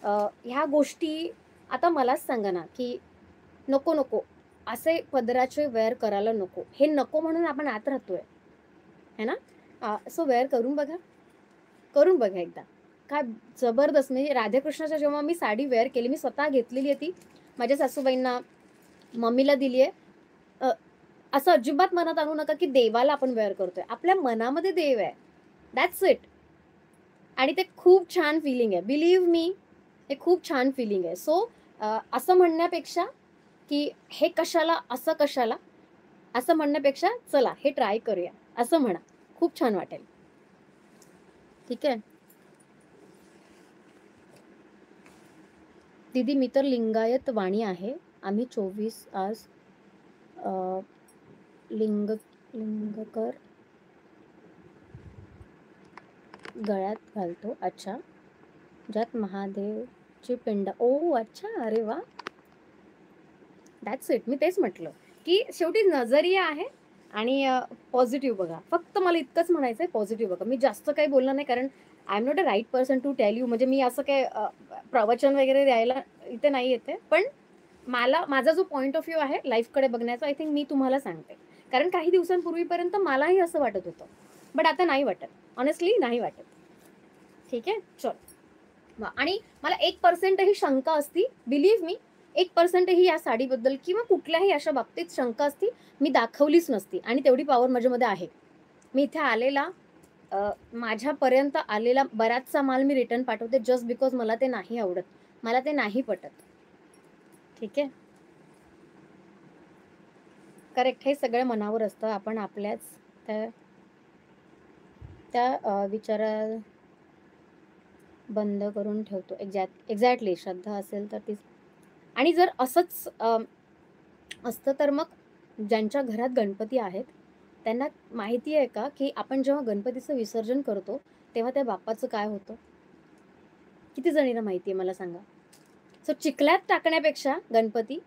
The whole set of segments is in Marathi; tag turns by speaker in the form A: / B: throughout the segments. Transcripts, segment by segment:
A: ह्या गोष्टी आता मलाच सांगा ना, की नको, नको असे पदराचे वेअर करायला नको. हे नको म्हणून आपण आत राहतोय, है ना? सो वेअर करून बघा. करून बघा एकदा. काय जबरदस्त म्हणजे राधाकृष्णाच्या जेव्हा मी साडी वेअर केली, मी स्वतः घेतलेली आहे ती. माझ्या सासूबाईंना, मम्मीला दिली आहे. असं अजिबात मनात आणू नका, की देवाला आपण वेअर करतोय. आपल्या मनामध्ये देव आहे. That's it. आणि ते खूप छान फीलिंग आहे. बिलीव्ह मी, हे खूप छान फीलिंग आहे. सो असं म्हणण्यापेक्षा, की हे कशाला, असं कशाला, असं म्हणण्यापेक्षा चला हे ट्राय करूया, असं म्हणा. खूप छान वाटेल. ठीक आहे. दीदी मी तर लिंगायत वाणी आहे. आम्ही 24 आज लिंगकर गळ्यात घालतो. अच्छा. ज्यात महादेवची पिंड. ओह! अच्छा. अरे वाह! That's it. मी तेच म्हटलं, की शेवटी नजरिया आहे आणि पॉझिटिव्ह बघा. फक्त मला इतकंच म्हणायचंय, पॉझिटिव्ह बघा. मी जास्त काही बोलणार नाही, कारण I am not a right person to tell you. म्हणजे मी असं काही प्रवचन वगैरे द्यायला इथे नाही येते. पण माझा जो पॉइंट ऑफ व्ह्यू आहे लाईफकडे बघण्याचा, आय थिंक मी तुम्हाला सांगते. कारण काही दिवसांपूर्वीपर्यंत मलाही असं वाटत होतं. बट आता नाही वाटत. हॉनेस्टली नाही वाटत. ठीक आहे? चल. आणि मला 1% ही शंका असती, बिलीव्ह मी, 1% ही या साडीबद्दल किंवा कुठल्याही अशा बाबतीत शंका असती, मी दाखवलीच नसती आणि तेवढी पॉवर माझ्यामध्ये आहे. मी इथे आलेला माझ्यापर्यंत आलेला बराचसा माल मी रिटर्न पाठवते जस्ट बिकॉज मला ते नाही आवडत. मला ते नाही पटत. ठीक आहे? करेक्ट. हे सगळं मनावर असतं. आपण आपल्याच त्या त्या विचारा बंद करून ठेवतो. एक्झॅक्टली. श्रद्धा असेल तर तीच. आणि जर असंच असतं तर मग ज्यांच्या घरात गणपती आहेत, त्यांना माहिती आहे का, की आपण जेव्हा गणपतीचं विसर्जन करतो, तेव्हा त्या बाप्पाचं काय होतं? किती जणींना माहिती आहे मला सांगा? सो चिखलात टाकण्यापेक्षा गणपती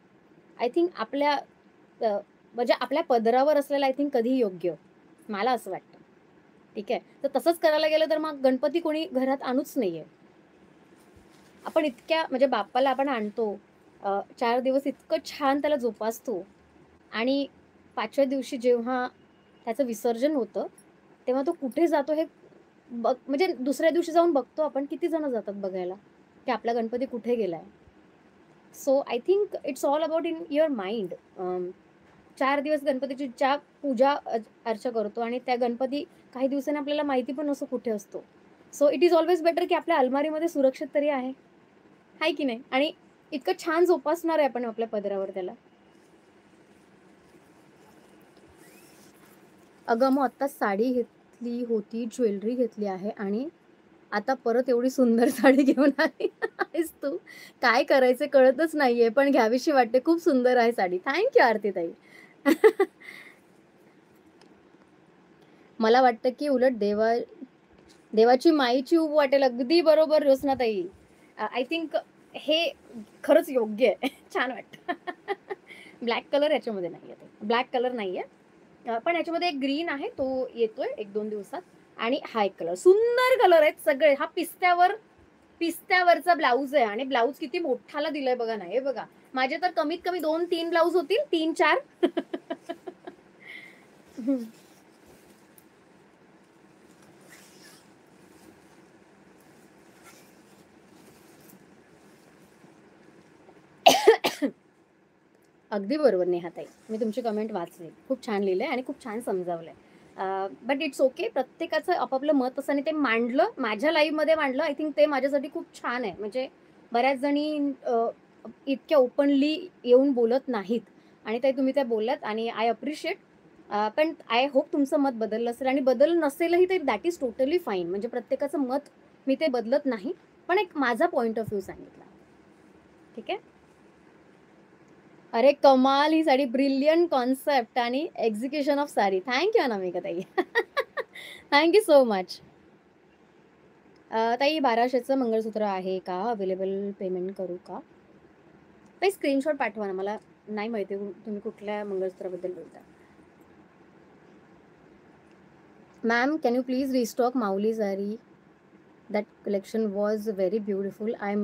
A: आय थिंक आपल्या म्हणजे आपल्या पदरावर असलेला आय थिंक कधीही योग्य. मला असं वाटतं. ठीक आहे. तर तसंच करायला गेलं तर मग गणपती कोणी घरात आणूच नाहीये. आपण इतक्या म्हणजे बाप्पाला आपण आणतो. 4 दिवस इतकं छान त्याला जोपासतो आणि 5व्या दिवशी जेव्हा त्याचं विसर्जन होतं, तेव्हा तो कुठे जातो हे म्हणजे दुसऱ्या दिवशी जाऊन बघतो आपण. किती जण जातात बघायला, की आपला गणपती कुठे गेलाय. So I think it's all about in your mind. 4 दिवस गणपतीची ज्या पूजा अर्चा करतो आणि त्या गणपती काही दिवसांनी आपल्याला माहिती पण नसतो कुठे असतो. So it is always better की आपल्या अलमारीमध्ये सुरक्षित तरी आहे. आहे की नाही? आणि इतकं छान जोपासणार आहे आपण आपल्या पदरावर त्याला. अगं मग आत्ताच साडी घेतली होती, ज्वेलरी घेतली आहे आणि आता परत एवढी सुंदर साडी घेऊन आली आहेस तू. काय करायचं कळतच नाहीये, पण घ्यावीशी वाटते. खूप सुंदर आहे साडी. Thank you आरतीताई. मला वाटतं की उलट देवाची माईची ऊब वाटेल. अगदी बरोबर ज्योत्स्नाताई. आय थिंक हे खरंच योग्य आहे. छान वाटतं. ब्लॅक कलर याच्यामध्ये नाहीये ते. ब्लॅक कलर नाहीये. पण याच्यामध्ये एक ग्रीन आहे, तो येतोय 1-2 दिवसात आणि हा एक कलर. सुंदर कलर आहेत सगळे. हा पिस्त्यावरचा ब्लाउज आहे आणि ब्लाउज किती मोठाला दिलाय बघा ना. हे बघा. माझे तर कमीत कमी 2-3 ब्लाउज होतील. 3-4. अगदी बरोबर नेहाताई. मी तुमची कमेंट वाचली. खूप छान लिहिलंय आणि खूप छान समजावलंय. But it's okay. प्रत्येकाचं आपापलं मत असं आणि ते मांडलं, माझ्या लाईव्हमध्ये मांडलं. आय थिंक ते माझ्यासाठी खूप छान आहे. म्हणजे बऱ्याच जणी इतक्या ओपनली येऊन बोलत नाहीत आणि ताई तुम्ही त्या बोलल्यात आणि आय अप्रिशिएट. पण आय होप तुमचं मत बदललं असेल आणि बदललं नसेलही तरी दॅट इज टोटली फाईन. म्हणजे प्रत्येकाचं मत मी ते बदलत नाही. पण एक माझा पॉइंट ऑफ व्ह्यू सांगितला. ठीक आहे? अरे कमाल! ही साडी ब्रिलियंट कॉन्सेप्ट आणि execution of sari. Thank you Anamika ताई. Thank you so much. ताई 1200चं मंगळसूत्र आहे का? अवेलेबल पेमेंट करू का? ताई स्क्रीनशॉट पाठवा ना. मला नाही माहिती तुम्ही कुठल्या मंगळसूत्राबद्दल बोलता. Ma'am, can you please restock Mauli sari? That collection was very beautiful. I